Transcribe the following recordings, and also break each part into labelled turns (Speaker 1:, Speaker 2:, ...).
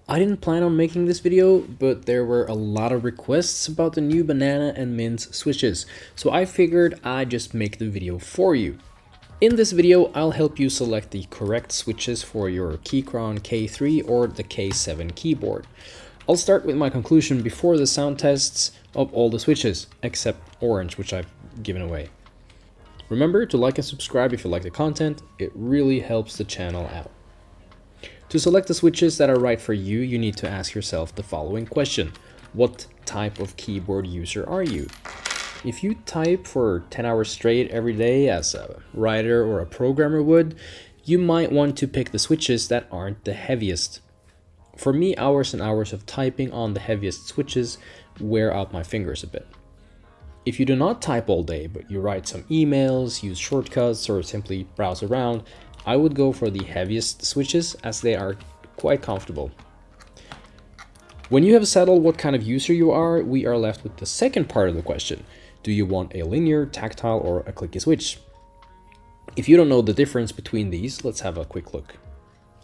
Speaker 1: I didn't plan on making this video, but there were a lot of requests about the new banana and mint switches, so I figured I'd just make the video for you. In this video, I'll help you select the correct switches for your Keychron K3 or the K7 keyboard. I'll start with my conclusion before the sound tests of all the switches, except orange, which I've given away. Remember to like and subscribe if you like the content, it really helps the channel out. To select the switches that are right for you, you need to ask yourself the following question. What type of keyboard user are you? If you type for 10 hours straight every day as a writer or a programmer would, you might want to pick the switches that aren't the heaviest. For me, hours and hours of typing on the heaviest switches wear out my fingers a bit. If you do not type all day, but you write some emails, use shortcuts, or simply browse around, I would go for the heaviest switches as they are quite comfortable. When you have settled what kind of user you are, we are left with the second part of the question. Do you want a linear, tactile, or a clicky switch? If you don't know the difference between these, let's have a quick look.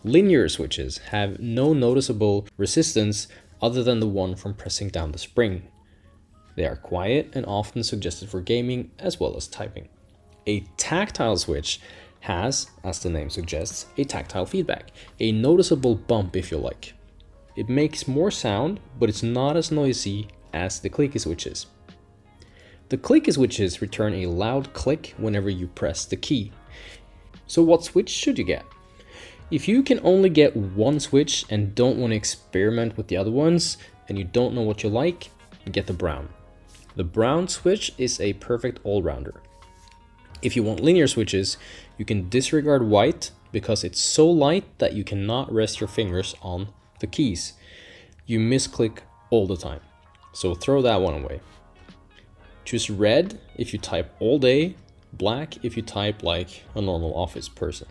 Speaker 1: Linear switches have no noticeable resistance other than the one from pressing down the spring. They are quiet and often suggested for gaming as well as typing. A tactile switch has, as the name suggests, a tactile feedback, a noticeable bump if you like. It makes more sound, but it's not as noisy as the clicky switches. The clicky switches return a loud click whenever you press the key. So what switch should you get? If you can only get one switch and don't want to experiment with the other ones, and you don't know what you like, get the brown. The brown switch is a perfect all-rounder. If you want linear switches, you can disregard white because it's so light that you cannot rest your fingers on the keys. You misclick all the time, so throw that one away. Choose red if you type all day, black if you type like a normal office person.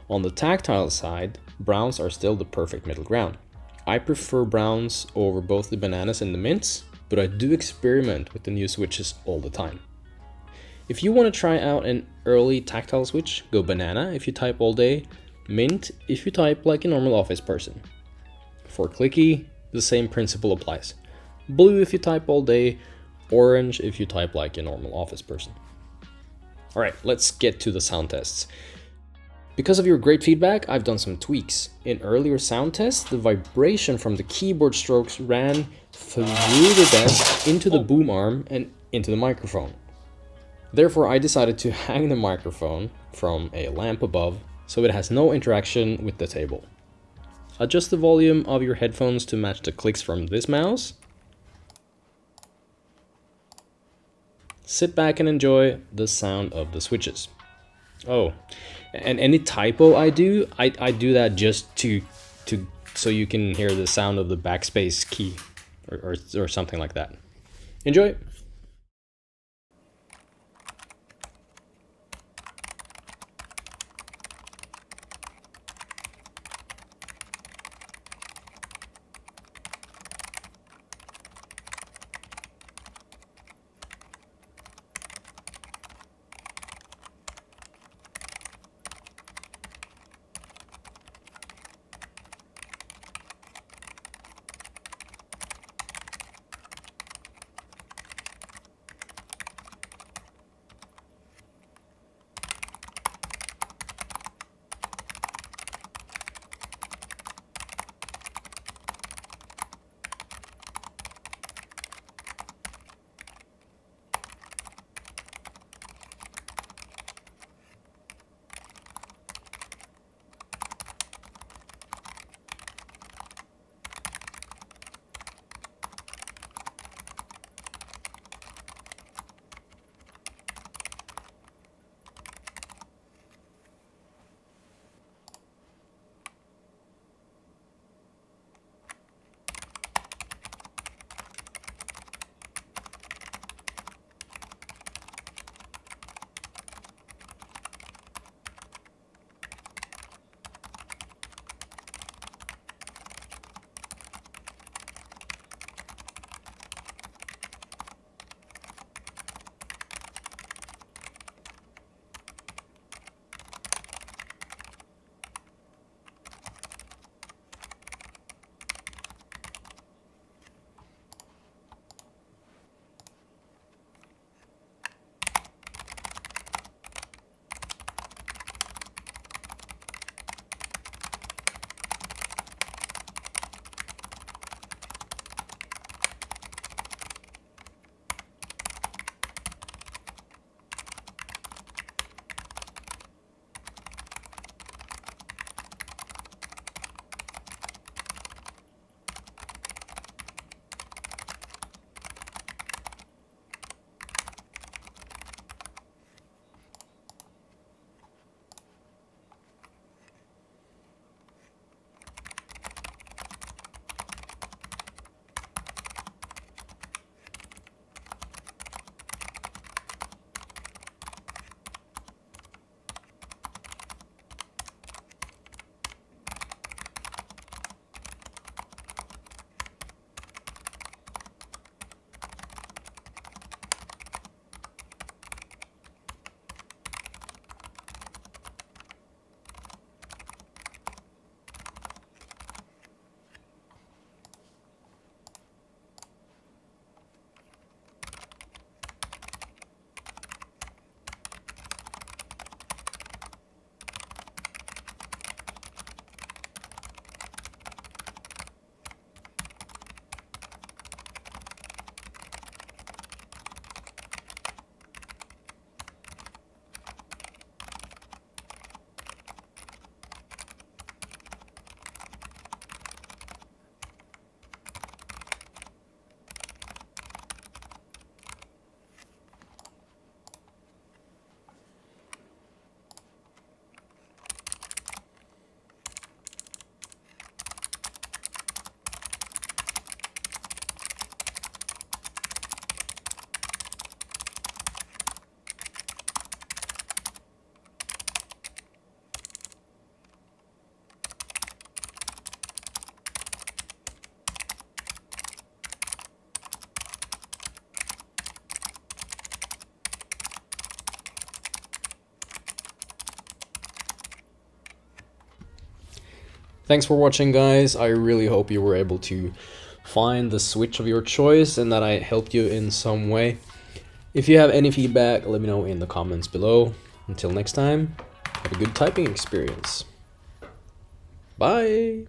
Speaker 1: On the tactile side, browns are still the perfect middle ground. I prefer browns over both the bananas and the mints, but I do experiment with the new switches all the time. If you want to try out an early tactile switch, go banana if you type all day, mint if you type like a normal office person. For clicky, the same principle applies. Blue if you type all day, orange if you type like a normal office person. Alright, let's get to the sound tests. Because of your great feedback, I've done some tweaks. In earlier sound tests, the vibration from the keyboard strokes ran through the desk into the boom arm and into the microphone. Therefore, I decided to hang the microphone from a lamp above so it has no interaction with the table. Adjust the volume of your headphones to match the clicks from this mouse. Sit back and enjoy the sound of the switches. Oh, and any typo I do that just so you can hear the sound of the backspace key or something like that. Enjoy! Thanks for watching, guys. I really hope you were able to find the switch of your choice and that I helped you in some way. If you have any feedback, let me know in the comments below. Until next time, have a good typing experience. Bye!